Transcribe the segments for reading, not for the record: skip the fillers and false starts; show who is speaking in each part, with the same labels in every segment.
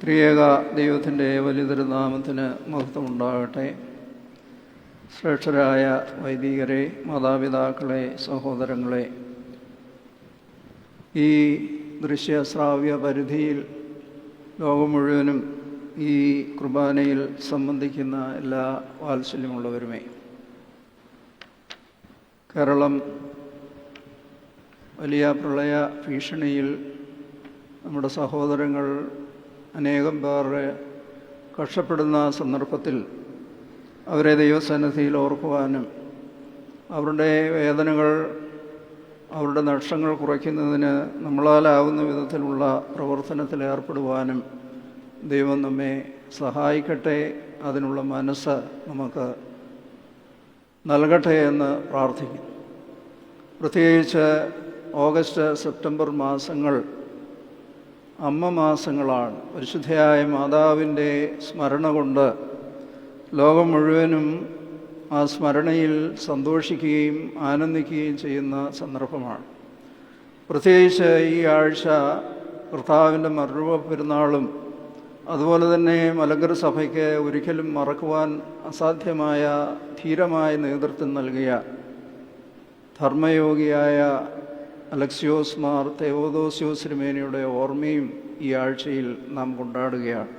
Speaker 1: ത്രിയേക ദൈവത്തിൻ്റെ വലിയ തിരുനാമത്തിന് മഹത്വമുണ്ടാകട്ടെ. ശ്രേഷ്ഠരായ വൈദികരെ, മാതാപിതാക്കളെ, സഹോദരങ്ങളെ, ഈ ദൃശ്യശ്രാവ്യ പരിധിയിൽ ലോകം മുഴുവനും ഈ കുർബാനയിൽ സംബന്ധിക്കുന്ന എല്ലാ വാത്സല്യമുള്ളവരുമേ, കേരളം വലിയ പ്രളയ ഭീഷണിയിൽ നമ്മുടെ സഹോദരങ്ങൾ അനേകം പേർ കഷ്ടപ്പെടുന്ന സന്ദർഭത്തിൽ അവരെ ദൈവസന്നിധിയിൽ ഓർക്കുവാനും അവരുടെ വേദനകൾ, അവരുടെ നഷ്ടങ്ങൾ കുറയ്ക്കുന്നതിന് നമ്മളാലാവുന്ന വിധത്തിലുള്ള പ്രവർത്തനത്തിൽ ഏർപ്പെടുവാനും ദൈവം നമ്മെ സഹായിക്കട്ടെ. അതിനുള്ള മനസ്സ് നമുക്ക് നൽകട്ടെ എന്ന് പ്രാർത്ഥിക്കുന്നു. പ്രത്യേകിച്ച് ഓഗസ്റ്റ്, സെപ്റ്റംബർ മാസങ്ങൾ അമ്മ മാസങ്ങളാണ്. പരിശുദ്ധയായ മാതാവിൻ്റെ സ്മരണ കൊണ്ട് ലോകം മുഴുവനും ആ സ്മരണയിൽ സന്തോഷിക്കുകയും ആനന്ദിക്കുകയും ചെയ്യുന്ന സന്ദർഭമാണ്. പ്രത്യേകിച്ച് ഈ ആഴ്ച കർത്താവിൻ്റെ മറുരൂപ പെരുന്നാളും അതുപോലെ തന്നെ മലങ്കര സഭയ്ക്ക് ഒരിക്കലും മറക്കുവാൻ അസാധ്യമായ ധീരമായ നേതൃത്വം നൽകിയ ധർമ്മയോഗിയായ അലക്സിയോസ് മാർ തെവോദോസിയോസ് തിരുമേനിയുടെ ഓർമ്മയും ഈ ആഴ്ചയിൽ നാം കൊണ്ടാടുകയാണ്.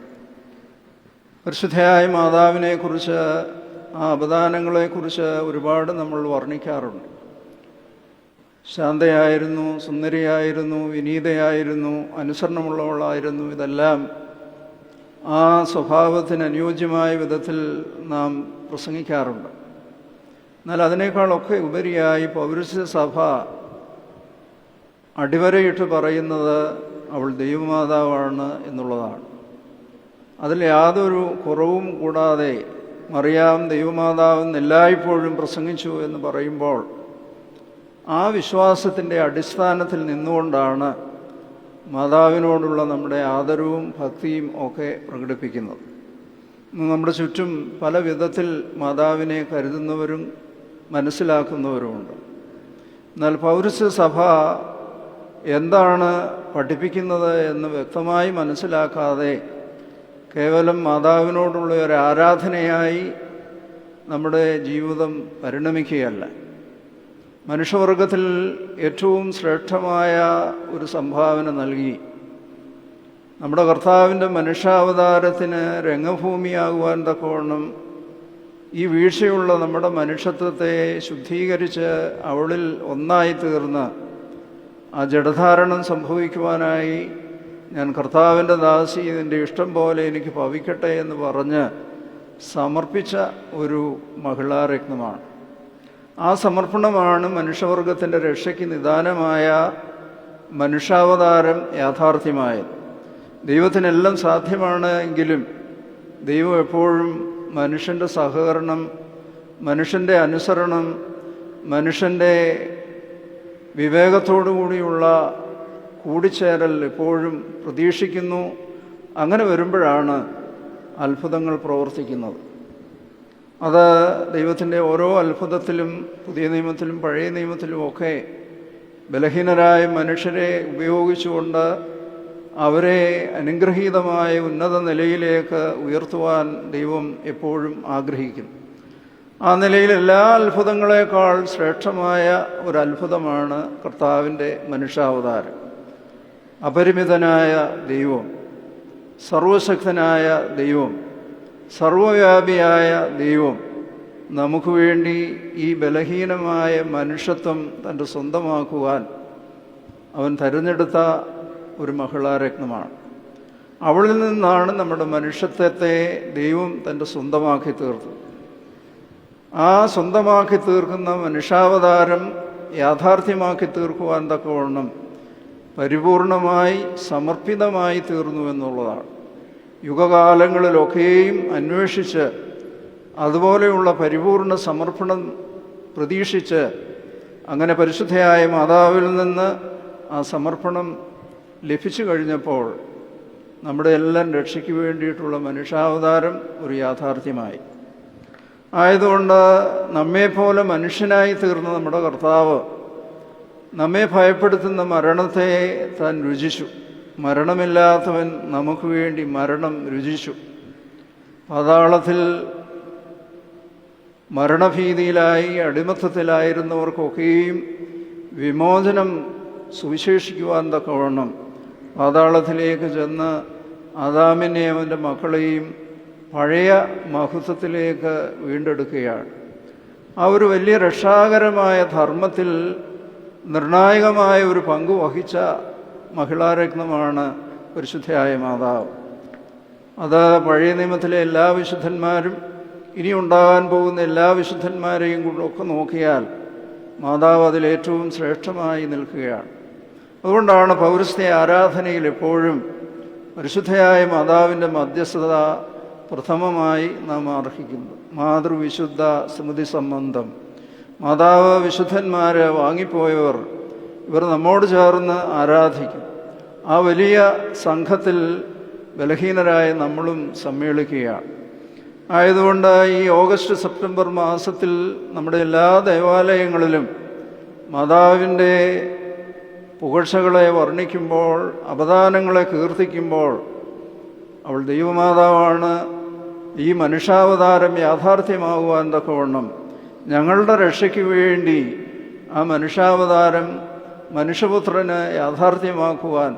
Speaker 1: പരിശുദ്ധയായ മാതാവിനെക്കുറിച്ച്, ആ അപദാനങ്ങളെക്കുറിച്ച് ഒരുപാട് നമ്മൾ വർണ്ണിക്കാറുണ്ട്. ശാന്തയായിരുന്നു, സുന്ദരിയായിരുന്നു, വിനീതയായിരുന്നു, അനുസരണമുള്ളവളായിരുന്നു. ഇതെല്ലാം ആ സ്വഭാവത്തിന് അനുയോജ്യമായ വിധത്തിൽ നാം പ്രസംഗിക്കാറുണ്ട്. എന്നാൽ അതിനേക്കാളൊക്കെ ഉപരിയായി പൗരസ്ത്യ സഭ അടിവരയിട്ട് പറയുന്നത് അവൾ ദൈവമാതാവാണ് എന്നുള്ളതാണ്. അതിൽ യാതൊരു കുറവും കൂടാതെ മറിയാം ദൈവമാതാവെന്ന് എല്ലായ്പ്പോഴും പ്രസംഗിച്ചു എന്ന് പറയുമ്പോൾ ആ വിശ്വാസത്തിൻ്റെ അടിസ്ഥാനത്തിൽ നിന്നുകൊണ്ടാണ് മാതാവിനോടുള്ള നമ്മുടെ ആദരവും ഭക്തിയും ഒക്കെ പ്രകടിപ്പിക്കുന്നത്. നമ്മുടെ ചുറ്റും പല വിധത്തിൽ മാതാവിനെ കരുതുന്നവരും മനസ്സിലാക്കുന്നവരുമുണ്ട്. എന്നാൽ പൗരസ്ത്യ സഭ എന്താണ് പഠിപ്പിക്കുന്നത് എന്ന് വ്യക്തമായി മനസ്സിലാക്കാതെ കേവലം മാതാവിനോടുള്ള ഒരു ആരാധനയായി നമ്മുടെ ജീവിതം പരിണമിക്കുകയല്ല. മനുഷ്യവർഗത്തിൽ ഏറ്റവും ശ്രേഷ്ഠമായ ഒരു സംഭാവന നൽകി നമ്മുടെ കർത്താവിൻ്റെ മനുഷ്യാവതാരത്തിന് രംഗഭൂമിയാകുവാൻ തക്കവണ്ണം ഈ വീഴ്ചയുള്ള നമ്മുടെ മനുഷ്യത്വത്തെ ശുദ്ധീകരിച്ച് അവളിൽ ഒന്നായി തീർന്ന് ആ ജഡധാരണം സംഭവിക്കുവാനായി ഞാൻ കർത്താവിൻ്റെ ദാസി, ഇതിൻ്റെ ഇഷ്ടം പോലെ എനിക്ക് ഭവിക്കട്ടെ എന്ന് പറഞ്ഞ് സമർപ്പിച്ച ഒരു മഹിളാരത്നമാണ്. ആ സമർപ്പണമാണ് മനുഷ്യവർഗത്തിൻ്റെ രക്ഷയ്ക്ക് നിദാനമായ മനുഷ്യാവതാരം യാഥാർത്ഥ്യമായത്. ദൈവത്തിനെല്ലാം സാധ്യമാണ് എങ്കിലും ദൈവം എപ്പോഴും മനുഷ്യൻ്റെ സഹകരണം, മനുഷ്യൻ്റെ അനുസരണം, മനുഷ്യൻ്റെ വിവേകത്തോടുകൂടിയുള്ള കൂടിച്ചേരൽ എപ്പോഴും പ്രതീക്ഷിക്കുന്നു. അങ്ങനെ വരുമ്പോഴാണ് അത്ഭുതങ്ങൾ പ്രവർത്തിക്കുന്നത്. അത് ദൈവത്തിൻ്റെ ഓരോ അത്ഭുതത്തിലും, പുതിയ നിയമത്തിലും പഴയ നിയമത്തിലും ഒക്കെ ബലഹീനരായ മനുഷ്യരെ ഉപയോഗിച്ചുകൊണ്ട് അവരെ അനുഗ്രഹീതമായ ഉന്നത നിലയിലേക്ക് ഉയർത്തുവാൻ ദൈവം എപ്പോഴും ആഗ്രഹിക്കുന്നു. ആ നിലയിൽ എല്ലാ അത്ഭുതങ്ങളെക്കാൾ ശ്രേഷ്ഠമായ ഒരു അത്ഭുതമാണ് കർത്താവിൻ്റെ മനുഷ്യാവതാരം. അപരിമിതനായ ദൈവം, സർവശക്തനായ ദൈവം, സർവവ്യാപിയായ ദൈവം നമുക്ക് വേണ്ടി ഈ ബലഹീനമായ മനുഷ്യത്വം തൻ്റെ സ്വന്തമാക്കുവാൻ അവൻ തിരഞ്ഞെടുത്ത ഒരു മഹിളാരത്നമാണ്. അവളിൽ നിന്നാണ് നമ്മുടെ മനുഷ്യത്വത്തെ ദൈവം തൻ്റെ സ്വന്തമാക്കി തീർത്തത്. ആ സ്വന്തമാക്കി തീർക്കുന്ന മനുഷ്യാവതാരം യാഥാർത്ഥ്യമാക്കി തീർക്കുവാൻ തക്കവണ്ണം പരിപൂർണമായി സമർപ്പിതമായി തീർന്നു എന്നുള്ളതാണ്. യുഗകാലങ്ങളിലൊക്കെയും അന്വേഷിച്ച് അതുപോലെയുള്ള പരിപൂർണ സമർപ്പണം പ്രതീക്ഷിച്ച് അങ്ങനെ പരിശുദ്ധയായ മാതാവിൽ നിന്ന് ആ സമർപ്പണം ലഭിച്ചു കഴിഞ്ഞപ്പോൾ നമ്മുടെ എല്ലാം രക്ഷയ്ക്ക് വേണ്ടിയിട്ടുള്ള മനുഷ്യാവതാരം ഒരു യാഥാർത്ഥ്യമായി. ആയതുകൊണ്ട് നമ്മെപ്പോലെ മനുഷ്യനായി തീർന്ന നമ്മുടെ കർത്താവ് നമ്മെ ഭയപ്പെടുത്തുന്ന മരണത്തെ താൻ രുചിച്ചു. മരണമില്ലാത്തവൻ നമുക്ക് വേണ്ടി മരണം രുചിച്ചു. പാതാളത്തിൽ മരണഭീതിയിലായി അടിമത്തത്തിലായിരുന്നവർക്കൊക്കെയും വിമോചനം സുവിശേഷിക്കുവാൻ തക്കവണ്ണം പാതാളത്തിലേക്ക് ചെന്ന് ആദാമിനെയും അവൻ്റെ മക്കളെയും പഴയ മഹത്വത്തിലേക്ക് വീണ്ടെടുക്കുകയാണ്. ആ ഒരു വലിയ രക്ഷാകരമായ ധർമ്മത്തിൽ നിർണായകമായ ഒരു പങ്ക് വഹിച്ച മഹിളാരത്നമാണ് പരിശുദ്ധയായ മാതാവ്. അത് പഴയ നിയമത്തിലെ എല്ലാ വിശുദ്ധന്മാരും ഇനി ഉണ്ടാകാൻ പോകുന്ന എല്ലാ വിശുദ്ധന്മാരെയും ഒക്കെ നോക്കിയാൽ മാതാവ് അതിലേറ്റവും ശ്രേഷ്ഠമായി നിൽക്കുകയാണ്. അതുകൊണ്ടാണ് പൗരസ്ത്യ ആരാധനയിൽ എപ്പോഴും പരിശുദ്ധയായ മാതാവിൻ്റെ മധ്യസ്ഥത പ്രഥമമായി നാം അർഹിക്കുന്നത്. മാതൃവിശുദ്ധ സ്മൃതി സംബന്ധം. മാതാവ് വിശുദ്ധന്മാർ വാങ്ങിപ്പോയവർ ഇവർ നമ്മോട് ചേർന്ന് ആരാധിക്കും. ആ വലിയ സംഘത്തിൽ ബലഹീനരായ നമ്മളും സമ്മേളിക്കുകയാണ്. ആയതുകൊണ്ട് ഈ ഓഗസ്റ്റ് സെപ്റ്റംബർ മാസത്തിൽ നമ്മുടെ എല്ലാ ദേവാലയങ്ങളിലും മാതാവിൻ്റെ പുകഴ്ചകളെ വർണ്ണിക്കുമ്പോൾ, അപദാനങ്ങളെ കീർത്തിക്കുമ്പോൾ, അവൾ ദൈവമാതാവാണ്, ഈ മനുഷ്യാവതാരം യാഥാർത്ഥ്യമാകുവാൻ തക്കവണ്ണം ഞങ്ങളുടെ രക്ഷയ്ക്ക് വേണ്ടി ആ മനുഷ്യാവതാരം മനുഷ്യപുത്രന് യാഥാർത്ഥ്യമാക്കുവാൻ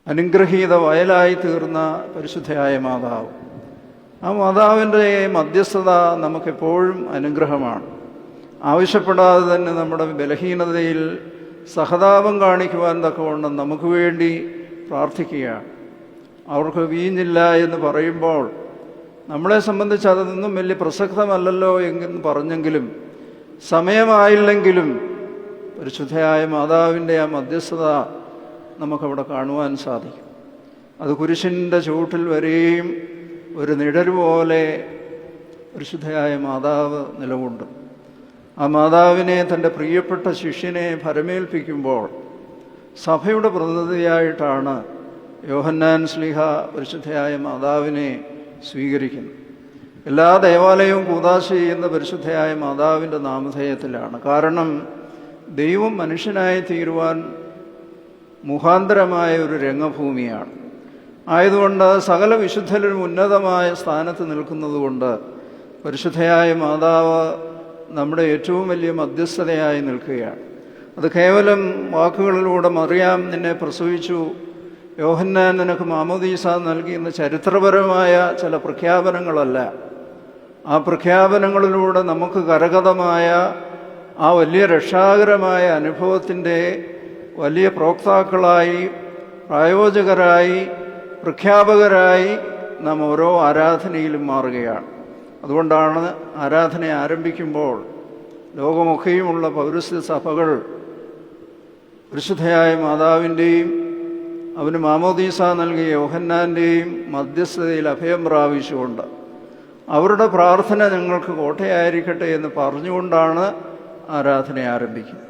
Speaker 1: അനുഗ്രഹീത വയലായി തീർന്ന പരിശുദ്ധയായ മാതാവ്. ആ മാതാവിൻ്റെ മധ്യസ്ഥത നമുക്കെപ്പോഴും അനുഗ്രഹമാണ്. ആവശ്യപ്പെടാതെ തന്നെ നമ്മുടെ ബലഹീനതയിൽ സഹതാപം കാണിക്കുവാൻ തക്കവണ്ണം നമുക്ക് വേണ്ടി പ്രാർത്ഥിക്കുകയാണ്. അവർക്ക് വീഞ്ഞില്ല എന്ന് പറയുമ്പോൾ നമ്മളെ സംബന്ധിച്ച് അതൊന്നും വലിയ പ്രസക്തമല്ലല്ലോ എന്ന് പറഞ്ഞെങ്കിലും സമയമായില്ലെങ്കിലും പരിശുദ്ധയായ മാതാവിൻ്റെ ആ മധ്യസ്ഥത നമുക്കവിടെ കാണുവാൻ സാധിക്കും. അത് കുരിശിൻ്റെ ചുവട്ടിൽ വരെയും ഒരു നിഴൽ പോലെ പരിശുദ്ധയായ മാതാവ് നിലകൊണ്ടു. ആ മാതാവിനെ തൻ്റെ പ്രിയപ്പെട്ട ശിഷ്യനെ ഭരമേൽപ്പിക്കുമ്പോൾ സഭയുടെ പ്രതിനിധിയായിട്ടാണ് യോഹന്നാൻ ശ്ലീഹ പരിശുദ്ധയായ മാതാവിനെ സ്വീകരിക്കുന്നത്. എല്ലാ ദേവാലയവും കൂദാശ ചെയ്യുന്ന പരിശുദ്ധയായ മാതാവിൻ്റെ നാമധേയത്തിലാണ്. കാരണം ദൈവം മനുഷ്യനായി തീരുവാൻ മുഖാന്തരമായ ഒരു രംഗഭൂമിയാണ്. ആയതുകൊണ്ട് സകല വിശുദ്ധരും ഉന്നതമായ സ്ഥാനത്ത് നിൽക്കുന്നതുകൊണ്ട് പരിശുദ്ധയായ മാതാവ് നമ്മുടെ ഏറ്റവും വലിയ മധ്യസ്ഥതയായി നിൽക്കുകയാണ്. അത് കേവലം വാക്കുകളിലൂടെ മറിയാം നിന്നെ പ്രസവിച്ചു, യോഹന്നാൻ നിനക്ക് മാമോദീസ നൽകി എന്ന ചരിത്രപരമായ ചില പ്രഖ്യാപനങ്ങളല്ല. ആ പ്രഖ്യാപനങ്ങളിലൂടെ നമുക്ക് കരഗതമായ ആ വലിയ രക്ഷാകരമായ അനുഭവത്തിൻ്റെ വലിയ പ്രോക്താക്കളായി, പ്രായോജകരായി, പ്രഖ്യാപകരായി നാം ഓരോ ആരാധനയിലും മാറുകയാണ്. അതുകൊണ്ടാണ് ആരാധന ആരംഭിക്കുമ്പോൾ ലോകമൊക്കെയുമുള്ള പൗരസ്ത്യ സഭകൾ പരിശുദ്ധയായ മാതാവിൻ്റെയും അവന് മാമോദീസ നൽകിയ യോഹന്നാൻ്റെയും മധ്യസ്ഥതയിൽ അഭയം പ്രാപിച്ചുകൊണ്ട് അവരുടെ പ്രാർത്ഥന ഞങ്ങൾക്ക് കോട്ടയായിരിക്കട്ടെ എന്ന് പറഞ്ഞുകൊണ്ടാണ് ആരാധന ആരംഭിക്കുന്നത്.